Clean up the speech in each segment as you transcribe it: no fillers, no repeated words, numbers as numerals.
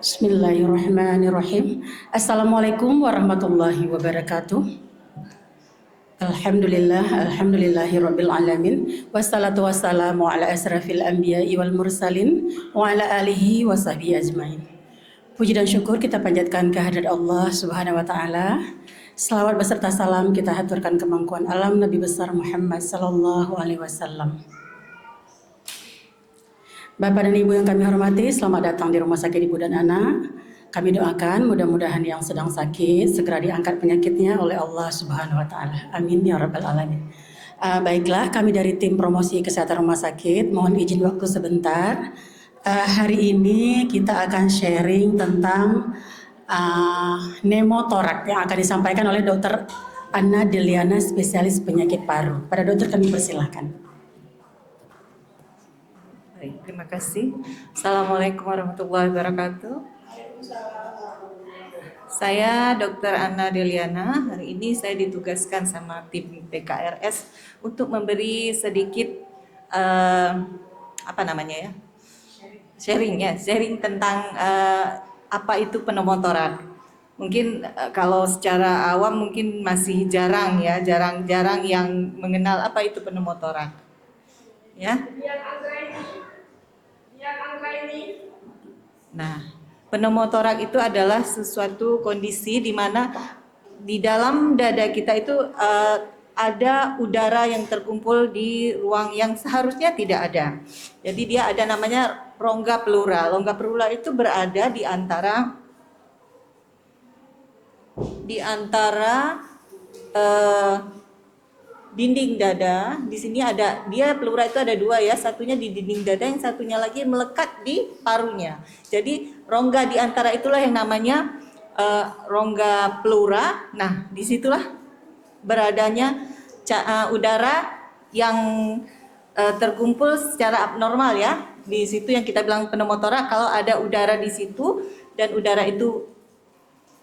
Bismillahirrahmanirrahim. Assalamualaikum warahmatullahi wabarakatuh. Alhamdulillahirabbil alamin. Wassalatu wassalamu ala asrafil anbiya'i wal mursalin wa ala alihi wa sahbihi ajmain. Puji dan syukur kita panjatkan kehadirat Allah Subhanahu wa taala. Selawat beserta salam kita haturkan kemangkuan alam Nabi besar Muhammad sallallahu alaihi wasallam. Bapak dan Ibu yang kami hormati, selamat datang di Rumah Sakit Ibu dan Anak. Kami doakan mudah-mudahan yang sedang sakit segera diangkat penyakitnya oleh Allah Subhanahu wa taala. Amin ya rabbal alamin. Baiklah, kami dari tim promosi kesehatan rumah sakit mohon izin waktu sebentar. Hari ini kita akan sharing tentang pneumotorak yang akan disampaikan oleh Dr. Anna Deliana, spesialis penyakit paru. Pada dokter kami persilahkan. Baik, terima kasih. Assalamualaikum warahmatullahi wabarakatuh. Saya Dr. Anna Deliana. Hari ini saya ditugaskan sama tim PKRS untuk memberi sedikit sharing tentang apa itu pneumotorak. Mungkin kalau secara awam mungkin masih jarang yang mengenal apa itu pneumotorak. Ya. Nah, pneumotorak itu adalah sesuatu kondisi di mana di dalam dada kita itu ada udara yang terkumpul di ruang yang seharusnya tidak ada. Jadi dia ada namanya rongga pleura. Rongga pleura itu berada di antara dinding dada. Di sini ada, dia pleura itu ada dua ya, satunya di dinding dada, yang satunya lagi melekat di parunya. Jadi rongga di antara itulah yang namanya rongga pleura. Nah, disitulah beradanya udara yang terkumpul secara abnormal ya. Di situ yang kita bilang pneumotorak. Kalau ada udara di situ dan udara itu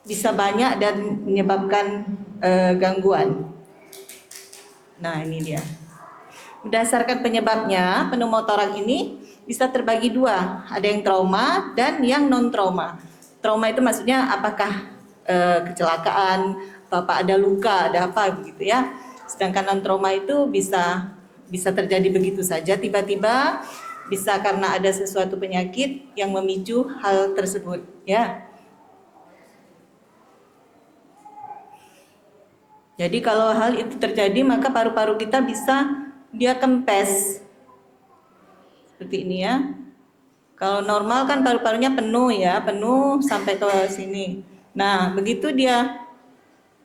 bisa banyak dan menyebabkan gangguan. Nah, ini dia. Berdasarkan penyebabnya, pneumotorak ini bisa terbagi dua. Ada yang trauma dan yang non-trauma. Trauma itu maksudnya apakah kecelakaan, atau apa ada luka, ada apa begitu ya. Sedangkan non-trauma itu bisa terjadi begitu saja tiba-tiba, bisa karena ada sesuatu penyakit yang memicu hal tersebut ya. Jadi kalau hal itu terjadi maka paru-paru kita bisa dia kempes. Seperti ini ya. Kalau normal kan paru-parunya penuh ya, penuh sampai ke sini. Nah, begitu dia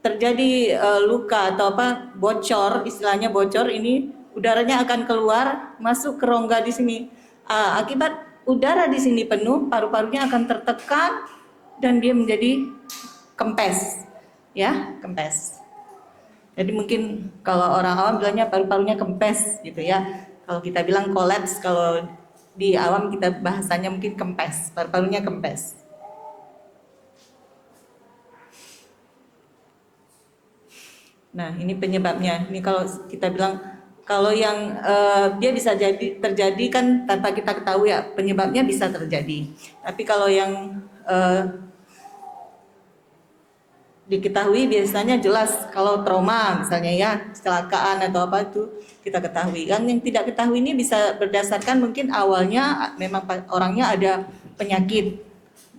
terjadi luka atau apa bocor, istilahnya bocor, ini udaranya akan keluar masuk ke rongga di sini. Akibat udara di sini penuh, paru-parunya akan tertekan dan dia menjadi kempes. Ya, kempes. Jadi mungkin kalau orang awam bilangnya paru-parunya kempes gitu ya. Kalau kita bilang kolaps, kalau di awam kita bahasanya mungkin kempes, paru-parunya kempes. Nah, ini penyebabnya. Ini kalau kita bilang kalau yang dia bisa terjadi kan tanpa kita ketahui ya, penyebabnya bisa terjadi. Tapi kalau yang diketahui biasanya jelas. Kalau trauma misalnya ya, kecelakaan atau apa itu kita ketahui. Yang tidak ketahui ini bisa berdasarkan mungkin awalnya memang orangnya ada penyakit.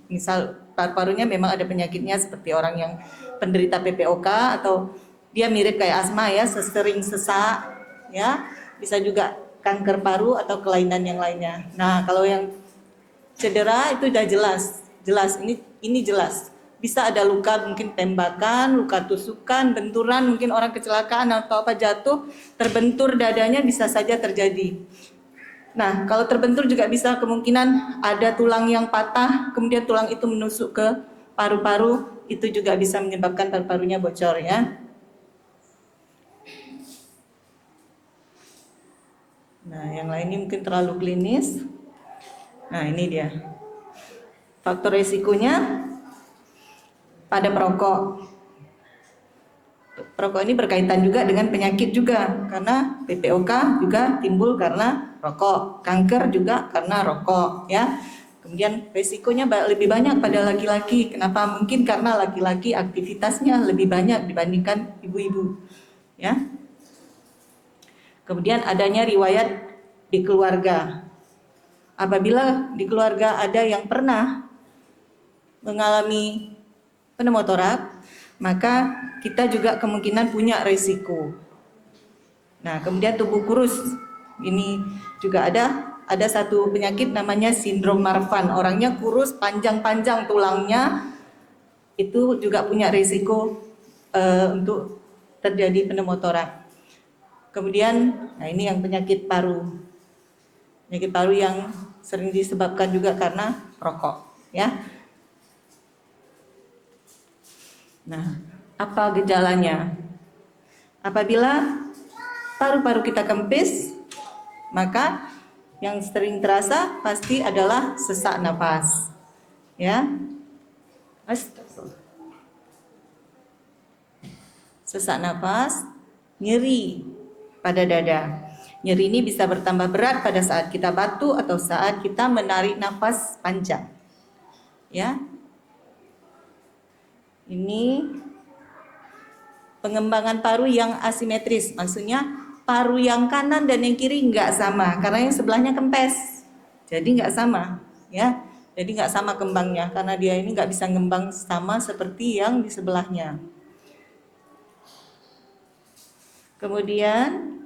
Misal paru-parunya memang ada penyakitnya seperti orang yang penderita PPOK atau dia mirip kayak asma ya, sering sesak ya. Bisa juga kanker paru atau kelainan yang lainnya. Nah, kalau yang cedera itu udah jelas ini jelas. Bisa ada luka mungkin tembakan, luka tusukan, benturan, mungkin orang kecelakaan atau apa jatuh, terbentur dadanya bisa saja terjadi. Nah, kalau terbentur juga bisa kemungkinan ada tulang yang patah, kemudian tulang itu menusuk ke paru-paru, itu juga bisa menyebabkan paru-parunya bocor ya. Nah, yang lain ini mungkin terlalu klinis. Nah, ini dia. Faktor resikonya pada perokok. Perokok ini berkaitan juga dengan penyakit juga, karena PPOK juga timbul karena rokok, kanker juga karena rokok ya. Kemudian resikonya lebih banyak pada laki-laki. Kenapa? Mungkin karena laki-laki aktivitasnya lebih banyak dibandingkan ibu-ibu. Ya. Kemudian adanya riwayat di keluarga. Apabila di keluarga ada yang pernah mengalami pneumotorak, maka kita juga kemungkinan punya resiko. Nah, kemudian tubuh kurus. Ini juga ada satu penyakit namanya sindrom Marfan. Orangnya kurus, panjang-panjang tulangnya, itu juga punya risiko untuk terjadi pneumotorak. Kemudian, nah ini yang penyakit paru. Penyakit paru yang sering disebabkan juga karena rokok, ya. Nah, apa gejalanya? Apabila paru-paru kita kempis, maka yang sering terasa pasti adalah sesak napas. Ya. Sesak napas, nyeri pada dada. Nyeri ini bisa bertambah berat pada saat kita batuk atau saat kita menarik nafas panjang. Ya. Ini pengembangan paru yang asimetris, maksudnya paru yang kanan dan yang kiri nggak sama karena yang sebelahnya kempes, jadi nggak sama, ya. Jadi nggak sama kembangnya karena dia ini nggak bisa ngembang sama seperti yang di sebelahnya. Kemudian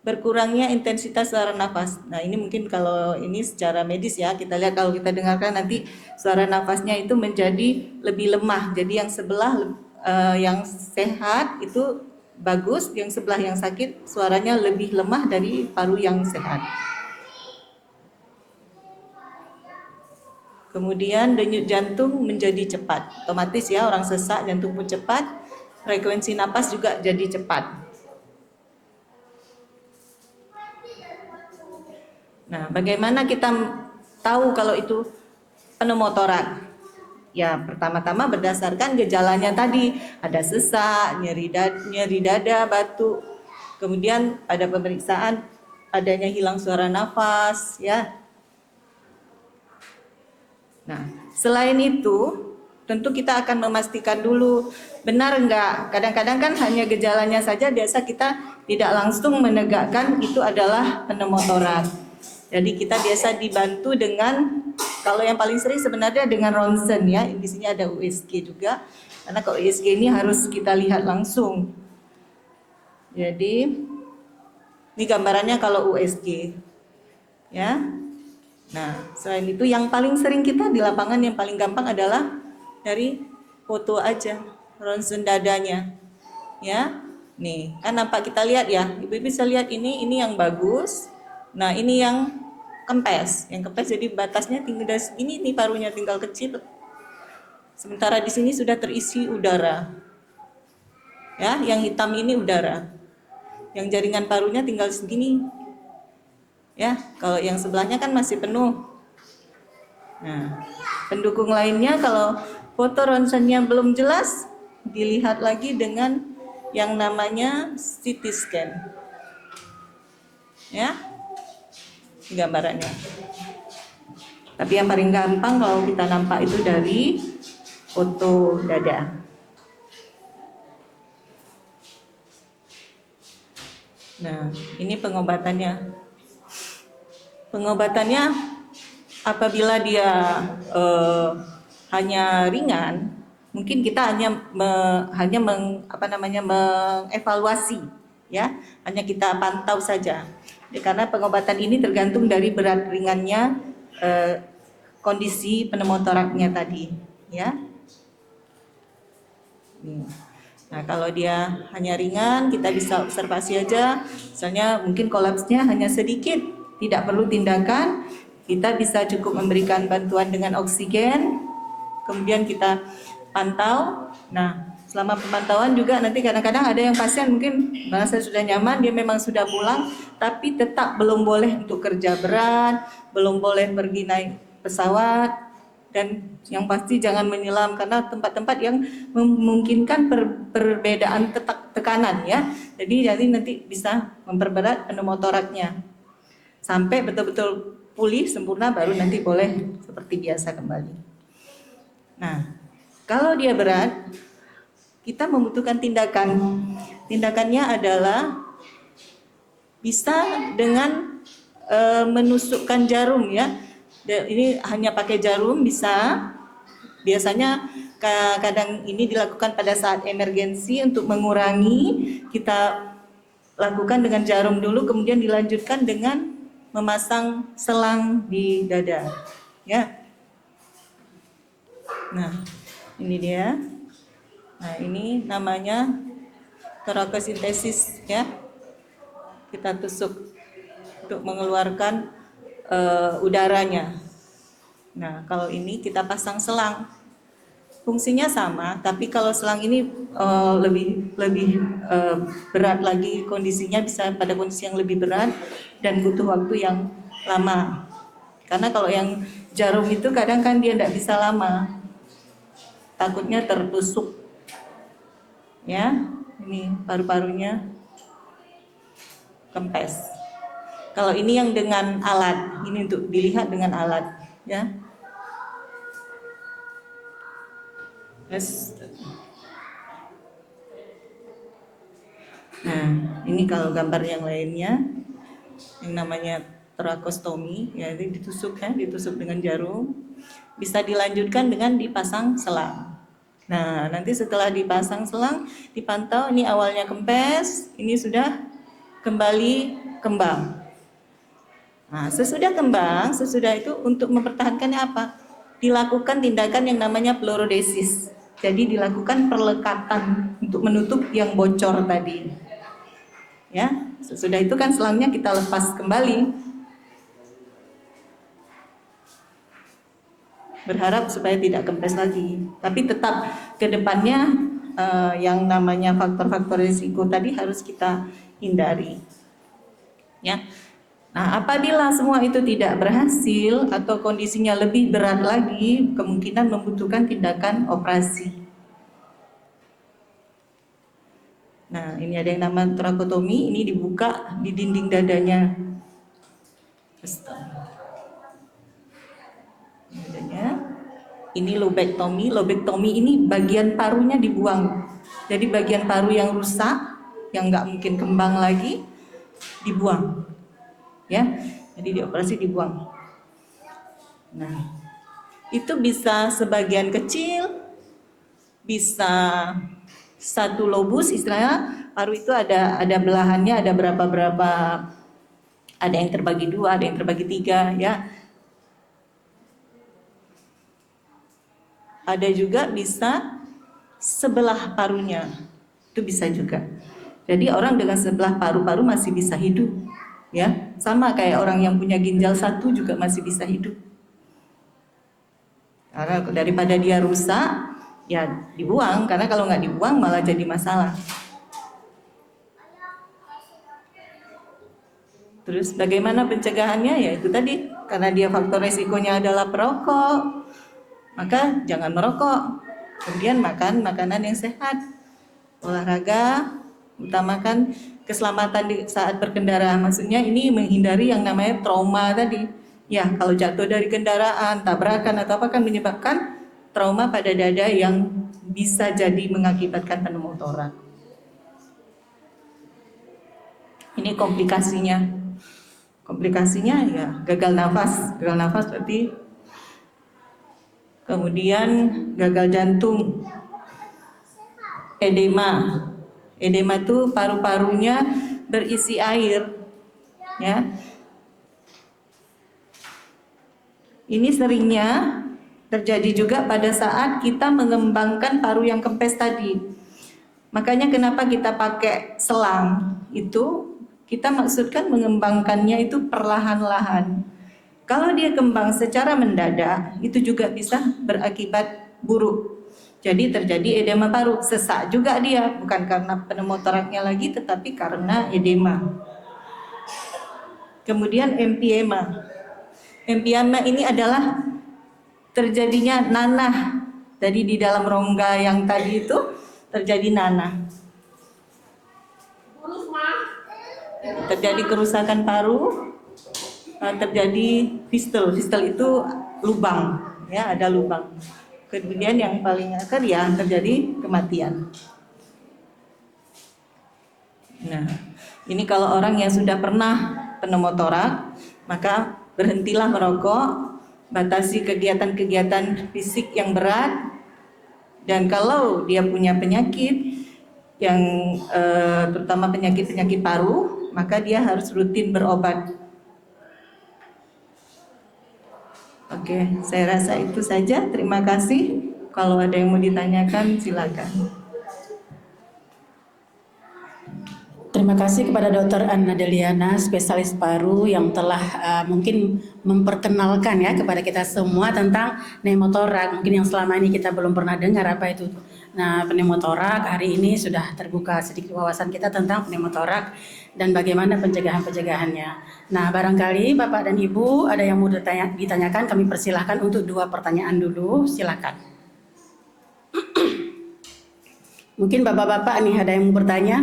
berkurangnya intensitas saluran nafas. Nah, ini mungkin kalau ini secara medis ya, kita lihat kalau kita dengarkan nanti saluran nafasnya itu menjadi lebih lemah. Jadi yang sebelah yang sehat itu bagus, yang sebelah yang sakit suaranya lebih lemah dari paru yang sehat. Kemudian denyut jantung menjadi cepat. Otomatis ya, orang sesak jantung pun cepat, frekuensi napas juga jadi cepat. Nah, bagaimana kita tahu kalau itu pneumotorak? Ya, pertama-tama berdasarkan gejalanya tadi, ada sesak, nyeri dada, batuk. Kemudian pada pemeriksaan adanya hilang suara nafas, ya. Nah, selain itu, tentu kita akan memastikan dulu benar enggak. Kadang-kadang kan hanya gejalanya saja, biasa kita tidak langsung menegakkan itu adalah pneumotorak. Jadi kita biasa dibantu dengan, kalau yang paling sering sebenarnya dengan ronsen ya, di sini ada USG juga, karena kalau USG ini harus kita lihat langsung. Jadi ini gambarannya kalau USG, ya. Nah, selain itu yang paling sering kita di lapangan yang paling gampang adalah dari foto aja, ronsen dadanya, ya. Nih, kan nampak kita lihat ya, ibu-ibu bisa lihat ini yang bagus. Nah, ini yang kempes. Yang kempes jadi batasnya tinggal segini nih, parunya tinggal kecil. Sementara di sini sudah terisi udara. Ya, yang hitam ini udara. Yang jaringan parunya tinggal segini. Ya, kalau yang sebelahnya kan masih penuh. Nah, pendukung lainnya kalau foto ronsennya belum jelas, dilihat lagi dengan yang namanya CT scan. Ya. Gambarannya. Tapi yang paling gampang kalau kita nampak itu dari foto dada. Nah, ini pengobatannya. Pengobatannya apabila dia hanya ringan, mungkin kita hanya mengevaluasi, ya, hanya kita pantau saja. Karena pengobatan ini tergantung dari berat ringannya kondisi pneumotoraknya tadi, ya. Nah, kalau dia hanya ringan, kita bisa observasi aja. Misalnya mungkin kolapsnya hanya sedikit, tidak perlu tindakan. Kita bisa cukup memberikan bantuan dengan oksigen. Kemudian kita pantau. Nah, selama pemantauan juga nanti kadang-kadang ada yang pasien mungkin merasa sudah nyaman, dia memang sudah pulang, tapi tetap belum boleh untuk kerja berat, belum boleh pergi naik pesawat, dan yang pasti jangan menyelam karena tempat-tempat yang memungkinkan perbedaan tekanan ya. Jadi nanti bisa memperberat pneumotoraknya. Sampai betul-betul pulih sempurna baru nanti boleh seperti biasa kembali. Nah, kalau dia berat, kita membutuhkan tindakan. Tindakannya adalah bisa dengan menusukkan jarum ya. Ini hanya pakai jarum bisa. Biasanya kadang ini dilakukan pada saat emergensi untuk mengurangi. Kita lakukan dengan jarum dulu, kemudian dilanjutkan dengan memasang selang di dada. Ya. Nah, ini dia. Nah, ini namanya torakosintesis ya. Kita tusuk untuk mengeluarkan udaranya. Nah, kalau ini kita pasang selang. Fungsinya sama, tapi kalau selang ini lebih berat lagi kondisinya, bisa pada kondisi yang lebih berat dan butuh waktu yang lama. Karena kalau yang jarum itu kadang kan dia tidak bisa lama, takutnya tertusuk. Ya, ini paru-parunya kempes. Kalau ini yang dengan alat, ini untuk dilihat dengan alat, ya. Yes. Nah, ini kalau gambar yang lainnya, yang namanya torakostomi, ya ini ditusuk dengan jarum. Bisa dilanjutkan dengan dipasang selang. Nah, nanti setelah dipasang selang, dipantau ini awalnya kempes, ini sudah kembali kembang. Nah, sesudah kembang, sesudah itu untuk mempertahankannya apa? Dilakukan tindakan yang namanya fluorodesis. Jadi dilakukan perlekatan untuk menutup yang bocor tadi. Ya, sesudah itu kan selangnya kita lepas kembali. Berharap supaya tidak kempes lagi. Tapi tetap ke depannya yang namanya faktor-faktor risiko tadi harus kita hindari. Ya. Nah, apabila semua itu tidak berhasil atau kondisinya lebih berat lagi, kemungkinan membutuhkan tindakan operasi. Nah, ini ada yang namanya torakotomi, ini dibuka di dinding dadanya. Ini lobektomi. Lobektomi ini bagian parunya dibuang. Jadi bagian paru yang rusak, yang nggak mungkin kembang lagi, dibuang. Ya, jadi dioperasi dibuang. Nah, itu bisa sebagian kecil, bisa satu lobus, istilahnya paru itu ada belahannya, ada berapa, ada yang terbagi 2, ada yang terbagi 3, ya. Ada juga bisa sebelah parunya, itu bisa juga. Jadi orang dengan sebelah paru-paru masih bisa hidup. Ya, sama kayak orang yang punya ginjal 1 juga masih bisa hidup. Karena daripada dia rusak, ya dibuang. Karena kalau nggak dibuang malah jadi masalah. Terus bagaimana pencegahannya? Ya itu tadi, karena dia faktor resikonya adalah perokok, maka jangan merokok. Kemudian makan makanan yang sehat, olahraga, utamakan keselamatan di saat berkendara. Maksudnya ini menghindari yang namanya trauma tadi. Ya, kalau jatuh dari kendaraan, tabrakan atau apa kan menyebabkan trauma pada dada yang bisa jadi mengakibatkan pneumotoraks. Ini komplikasinya. Komplikasinya ya gagal nafas berarti. Kemudian gagal jantung. Edema. Edema itu paru-parunya berisi air, ya. Ini seringnya terjadi juga pada saat kita mengembangkan paru yang kempes tadi. Makanya kenapa kita pakai selang itu, kita maksudkan mengembangkannya itu perlahan-lahan. Kalau dia kembang secara mendadak, itu juga bisa berakibat buruk. Jadi terjadi edema paru, sesak juga dia, bukan karena pneumotoraksnya lagi, tetapi karena edema. Kemudian emphysema. Emphysema ini adalah terjadinya nanah. Jadi di dalam rongga yang tadi itu terjadi nanah. Terjadi kerusakan paru, terjadi fistel. Fistel itu lubang, ya, ada lubang. Kemudian yang paling akhir ya terjadi kematian. Nah, ini kalau orang yang sudah pernah pneumotorak, maka berhentilah merokok, batasi kegiatan-kegiatan fisik yang berat, dan kalau dia punya penyakit yang terutama penyakit-penyakit paru, maka dia harus rutin berobat. Oke, saya rasa itu saja. Terima kasih. Kalau ada yang mau ditanyakan, silakan. Terima kasih kepada Dr. Anna Deliana, spesialis paru yang telah mungkin memperkenalkan ya kepada kita semua tentang pneumotorak. Mungkin yang selama ini kita belum pernah dengar apa itu. Nah, pneumotorak hari ini sudah terbuka sedikit wawasan kita tentang pneumotorak dan bagaimana pencegahan-pencegahannya. Nah, barangkali Bapak dan Ibu ada yang mau ditanyakan, kami persilahkan untuk 2 pertanyaan dulu, silakan. Mungkin Bapak-bapak nih ada yang mau bertanya?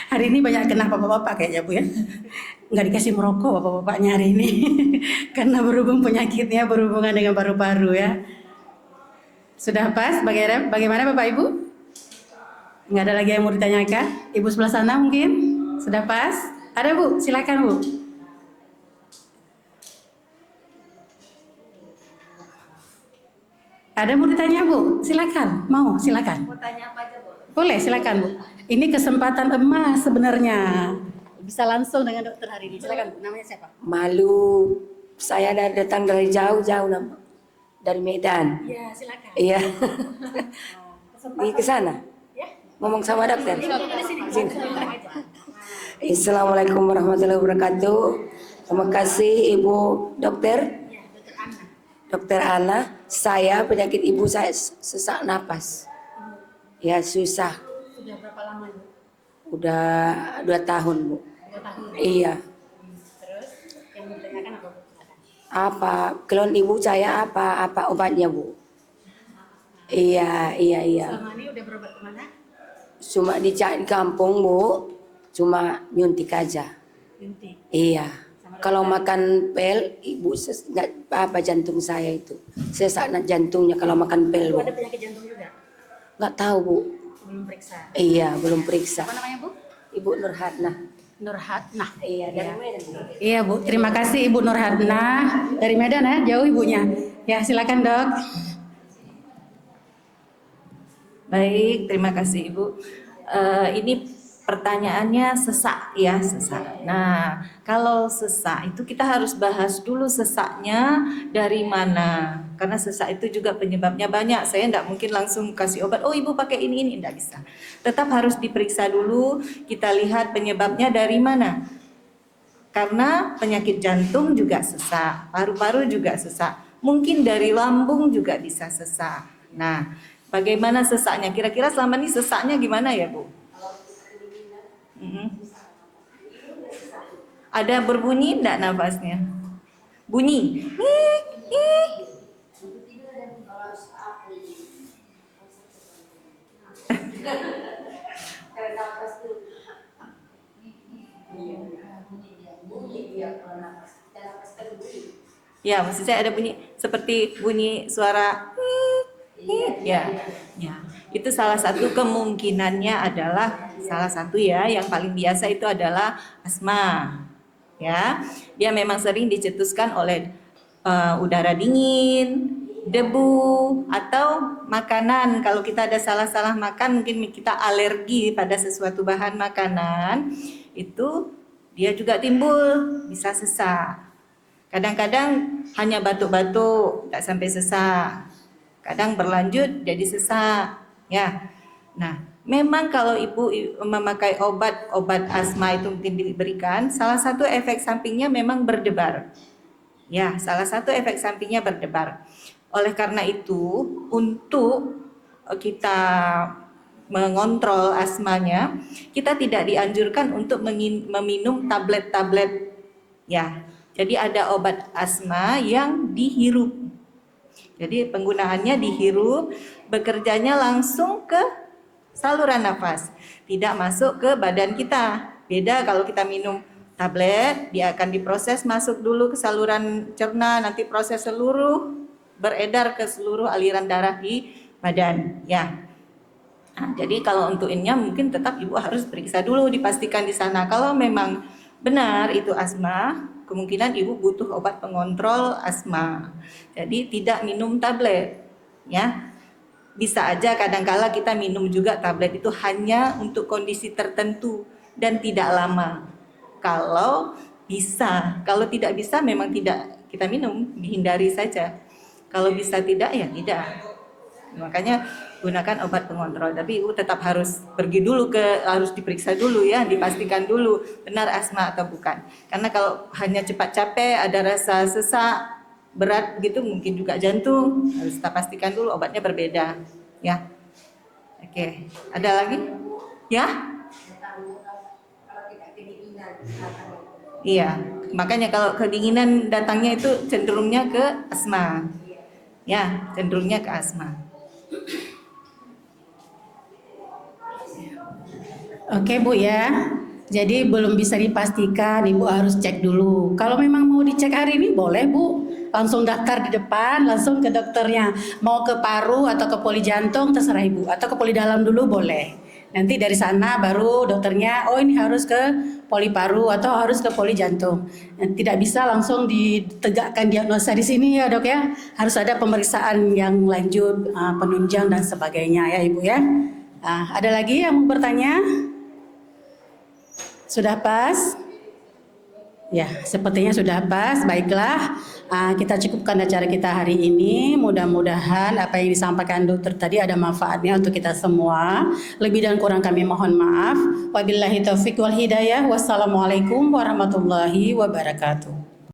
Hari ini banyak kena bapak-bapak kayaknya Bu ya. Nggak dikasih merokok bapak-bapaknya hari ini. Karena berhubung penyakitnya berhubungan dengan paru-paru ya. Sudah pas? Bagaimana Bapak Ibu? Nggak ada lagi yang mau ditanyakan? Ibu sebelah sana mungkin? Sudah pas? Ada Bu? Silakan Bu. Ada mau ditanya Bu? Silakan. Mau? Silakan. Mau tanya apa aja, Bu? Boleh, silakan Bu. Ini kesempatan emas sebenarnya. Bisa langsung dengan dokter hari ini. Silakan Bu. Namanya siapa? Malu, saya datang dari jauh-jauh dari Medan. Iya, silakan. Iya. Di ke sana. Ya. Ngomong sama dokter. Di sini. Assalamualaikum warahmatullahi wabarakatuh. Terima kasih Ibu dokter. Ya, dokter Anna. Dokter Ana, saya penyakit ibu saya sesak napas. Ya susah. Sudah berapa lama Bu? Udah 2 tahun Bu. 2 tahun. Iya. Terus yang mau ditanyakan apa Bu? Silakan. Apa keluhan ibu saya apa obatnya Bu? Iya. Selama ini udah berobat kemana? Cuma di kampung Bu, cuma nyuntik aja. Yunti. Iya. Kalau makan pel, ibu apa jantung saya itu sesak jantungnya kalau makan pel Ibu Bu. ada penyakit jantung juga? Nggak tahu Bu. Belum periksa. Iya belum periksa. Apa namanya Bu? Ibu Nurhatna. Nurhatnah. Iya dari Medan. Iya Bu, terima kasih Ibu Nurhatnah dari Medan ya, jauh ibunya. Ya silakan Dok. Baik, terima kasih Ibu. Ini pertanyaannya sesak ya, sesak. Nah, kalau sesak itu kita harus bahas dulu sesaknya dari mana. Karena sesak itu juga penyebabnya banyak. Saya tidak mungkin langsung kasih obat, oh Ibu pakai ini, tidak bisa. Tetap harus diperiksa dulu, kita lihat penyebabnya dari mana. Karena penyakit jantung juga sesak, paru-paru juga sesak. Mungkin dari lambung juga bisa sesak. Nah, bagaimana sesaknya? Kira-kira selama ini sesaknya gimana ya Bu? Ada berbunyi enggak nafasnya? Bunyi. Ya, maksud saya ada bunyi seperti bunyi suara ya. Ya. Itu salah satu kemungkinannya adalah salah satu ya yang paling biasa itu adalah asma. Ya. Dia memang sering dicetuskan oleh udara dingin, debu atau makanan. Kalau kita ada salah-salah makan, mungkin kita alergi pada sesuatu bahan makanan, itu dia juga timbul, bisa sesak. Kadang-kadang hanya batuk-batuk, tak sampai sesak. Kadang berlanjut jadi sesak, ya. Nah, memang kalau ibu memakai obat asma itu mungkin diberikan, salah satu efek sampingnya memang berdebar. Ya, salah satu efek sampingnya berdebar. Oleh karena itu, untuk kita mengontrol asmanya, kita tidak dianjurkan untuk meminum tablet-tablet. Ya, jadi ada obat asma yang dihirup. Jadi penggunaannya dihirup, bekerjanya langsung ke saluran nafas, tidak masuk ke badan kita. Beda kalau kita minum tablet, dia akan diproses masuk dulu ke saluran cerna, nanti proses seluruh beredar ke seluruh aliran darah di badan, ya. Nah, jadi kalau untuk ininya mungkin tetap ibu harus periksa dulu, dipastikan di sana. Kalau memang benar itu asma, kemungkinan ibu butuh obat pengontrol asma. Jadi tidak minum tablet, ya. Bisa aja kadangkala kita minum juga tablet itu hanya untuk kondisi tertentu dan tidak lama. Kalau bisa, kalau tidak bisa memang tidak kita minum, dihindari saja. Kalau bisa tidak ya tidak. Makanya gunakan obat pengontrol, tapi ibu tetap harus pergi dulu harus diperiksa dulu ya, dipastikan dulu benar asma atau bukan. Karena kalau hanya cepat capek, ada rasa sesak, berat gitu, mungkin juga jantung, harus kita pastikan dulu obatnya berbeda ya. Oke, ada lagi? Ya? Iya, makanya kalau kedinginan datangnya itu cenderungnya ke asma. Ya, cenderungnya ke asma. Oke Bu ya, jadi belum bisa dipastikan, Ibu harus cek dulu. Kalau memang mau dicek hari ini boleh Bu, langsung daftar di depan, langsung ke dokternya. Mau ke paru atau ke poli jantung terserah Ibu, atau ke poli dalam dulu boleh. Nanti dari sana baru dokternya, oh ini harus ke poli paru atau harus ke poli jantung. Tidak bisa langsung ditegakkan diagnosa di sini ya Dok ya, harus ada pemeriksaan yang lanjut, penunjang dan sebagainya ya Ibu ya. Ada lagi yang mau bertanya? Sudah pas? Ya, sepertinya sudah pas. Baiklah, kita cukupkan acara kita hari ini. Mudah-mudahan apa yang disampaikan dokter tadi ada manfaatnya untuk kita semua. Lebih dan kurang kami mohon maaf. Wabillahi taufiq wal hidayah. Wassalamualaikum warahmatullahi wabarakatuh.